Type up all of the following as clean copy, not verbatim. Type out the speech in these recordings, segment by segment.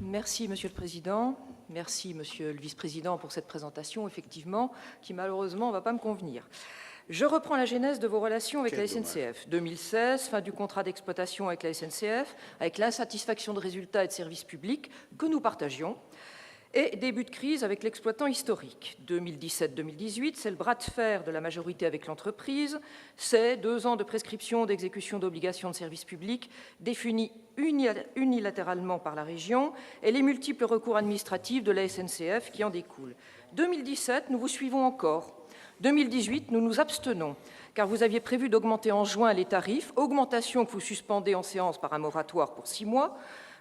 Merci, Monsieur le Président. Merci, Monsieur le Vice-président, pour cette présentation, effectivement, qui malheureusement ne va pas me convenir. Je reprends la genèse de vos relations avec la SNCF. 2016, fin du contrat d'exploitation avec la SNCF, avec l'insatisfaction de résultats et de services publics que nous partagions, et début de crise avec l'exploitant historique. 2017-2018, c'est le bras de fer de la majorité avec l'entreprise, c'est 2 ans de prescription d'exécution d'obligations de service public définies unilatéralement par la région et les multiples recours administratifs de la SNCF qui en découlent. 2017, nous vous suivons encore. 2018, nous nous abstenons, car vous aviez prévu d'augmenter en juin les tarifs, augmentation que vous suspendez en séance par un moratoire pour 6 mois.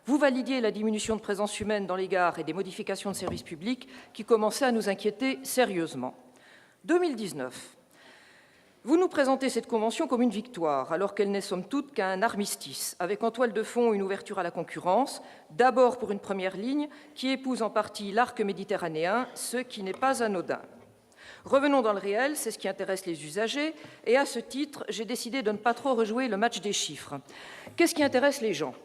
Vous validiez la diminution de présence humaine dans les gares et des modifications de services publics qui commençaient à nous inquiéter sérieusement. 2019. Vous nous présentez cette convention comme une victoire, alors qu'elle n'est somme toute qu'un armistice, avec en toile de fond une ouverture à la concurrence, d'abord pour une première ligne qui épouse en partie l'arc méditerranéen, ce qui n'est pas anodin. Revenons dans le réel, c'est ce qui intéresse les usagers, et à ce titre, j'ai décidé de ne pas trop rejouer le match des chiffres. Qu'est-ce qui intéresse les gens ?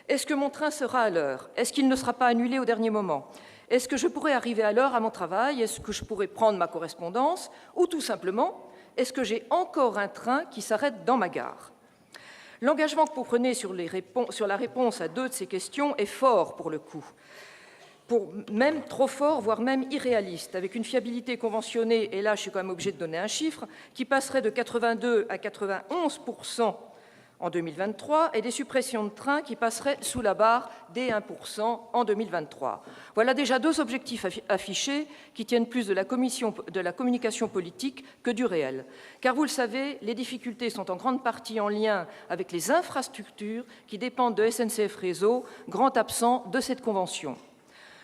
Est-ce que mon train sera à l'heure? Est-ce qu'il ne sera pas annulé au dernier moment? Est-ce que je pourrai arriver à l'heure à mon travail? Est-ce que je pourrai prendre ma correspondance? Ou tout simplement, est-ce que j'ai encore un train qui s'arrête dans ma gare? L'engagement que vous prenez sur la réponse à 2 de ces questions est fort pour le coup. Même trop fort, voire même irréaliste, avec une fiabilité conventionnée, et là je suis quand même obligée de donner un chiffre, qui passerait de 82 à 91% en 2023, et des suppressions de trains qui passeraient sous la barre des 1% en 2023. Voilà déjà 2 objectifs affichés qui tiennent plus de la communication politique que du réel. Car vous le savez, les difficultés sont en grande partie en lien avec les infrastructures qui dépendent de SNCF Réseau, grand absent de cette convention.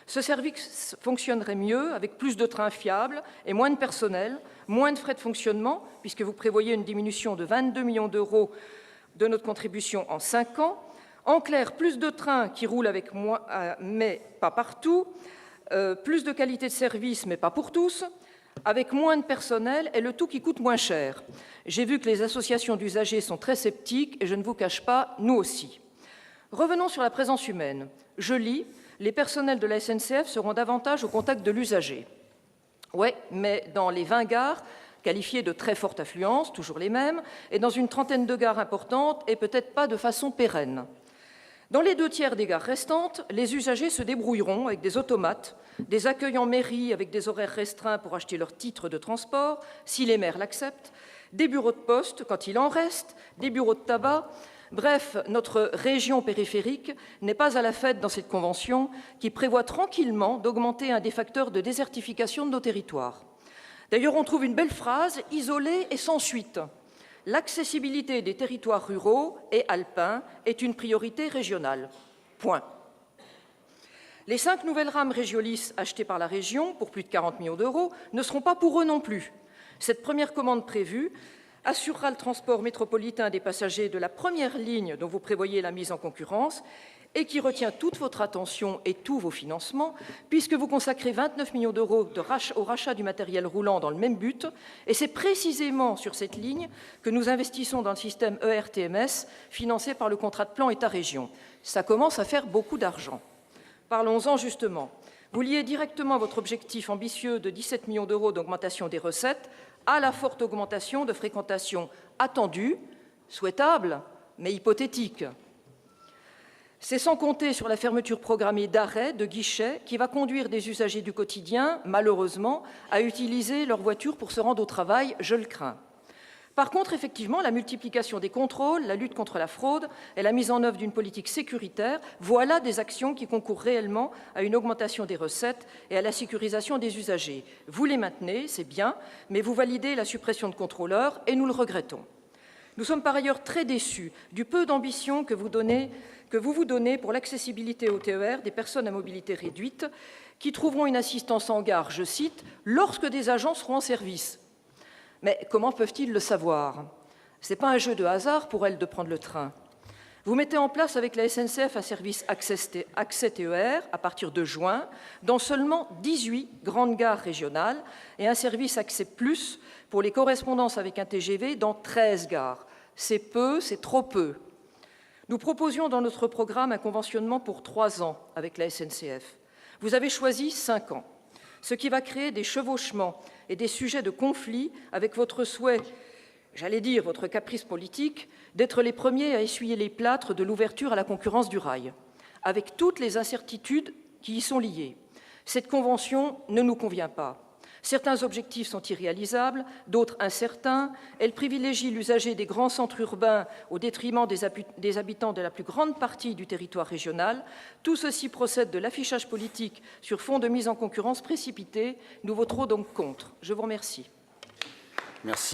Ce service fonctionnerait mieux avec plus de trains fiables et moins de personnel, moins de frais de fonctionnement, puisque vous prévoyez une diminution de 22 millions d'euros de notre contribution en 5 ans. En clair, plus de trains qui roulent avec moins, mais pas partout, plus de qualité de service, mais pas pour tous, avec moins de personnel et le tout qui coûte moins cher. J'ai vu que les associations d'usagers sont très sceptiques et je ne vous cache pas, nous aussi. Revenons sur la présence humaine. Je lis, les personnels de la SNCF seront davantage au contact de l'usager. Oui, mais dans les 20 gares, qualifiées de très forte affluence, toujours les mêmes, et dans une trentaine de gares importantes, et peut-être pas de façon pérenne. Dans les 2 tiers des gares restantes, les usagers se débrouilleront avec des automates, des accueils en mairie avec des horaires restreints pour acheter leur titre de transport, si les maires l'acceptent, des bureaux de poste quand il en reste, des bureaux de tabac. Bref, notre région périphérique n'est pas à la fête dans cette convention qui prévoit tranquillement d'augmenter un des facteurs de désertification de nos territoires. D'ailleurs, on trouve une belle phrase, isolée et sans suite. L'accessibilité des territoires ruraux et alpins est une priorité régionale. Point. Les 5 nouvelles rames Régiolis achetées par la région pour plus de 40 millions d'euros ne seront pas pour eux non plus. Cette première commande prévue assurera le transport métropolitain des passagers de la première ligne dont vous prévoyez la mise en concurrence et qui retient toute votre attention et tous vos financements, puisque vous consacrez 29 millions d'euros au rachat du matériel roulant dans le même but, et c'est précisément sur cette ligne que nous investissons dans le système ERTMS, financé par le contrat de plan État-région. Ça commence à faire beaucoup d'argent. Parlons-en justement. Vous liez directement votre objectif ambitieux de 17 millions d'euros d'augmentation des recettes à la forte augmentation de fréquentation attendue, souhaitable, mais hypothétique. C'est sans compter sur la fermeture programmée d'arrêts, de guichets, qui va conduire des usagers du quotidien, malheureusement, à utiliser leur voiture pour se rendre au travail, je le crains. Par contre, effectivement, la multiplication des contrôles, la lutte contre la fraude et la mise en œuvre d'une politique sécuritaire, voilà des actions qui concourent réellement à une augmentation des recettes et à la sécurisation des usagers. Vous les maintenez, c'est bien, mais vous validez la suppression de contrôleurs et nous le regrettons. Nous sommes par ailleurs très déçus du peu d'ambition que vous vous donnez pour l'accessibilité au TER des personnes à mobilité réduite qui trouveront une assistance en gare, je cite, « lorsque des agents seront en service ». Mais comment peuvent-ils le savoir? Ce n'est pas un jeu de hasard pour elles de prendre le train. Vous mettez en place avec la SNCF un service accès TER à partir de juin dans seulement 18 grandes gares régionales et un service accès plus pour les correspondances avec un TGV dans 13 gares. C'est peu, c'est trop peu. Nous proposions dans notre programme un conventionnement pour 3 ans avec la SNCF. Vous avez choisi 5 ans, ce qui va créer des chevauchements et des sujets de conflit avec votre souhait, j'allais dire votre caprice politique, d'être les premiers à essuyer les plâtres de l'ouverture à la concurrence du rail, avec toutes les incertitudes qui y sont liées. Cette convention ne nous convient pas. Certains objectifs sont irréalisables, d'autres incertains. Elle privilégie l'usager des grands centres urbains au détriment des habitants de la plus grande partie du territoire régional. Tout ceci procède de l'affichage politique sur fond de mise en concurrence précipitée. Nous voterons donc contre. Je vous remercie. Merci.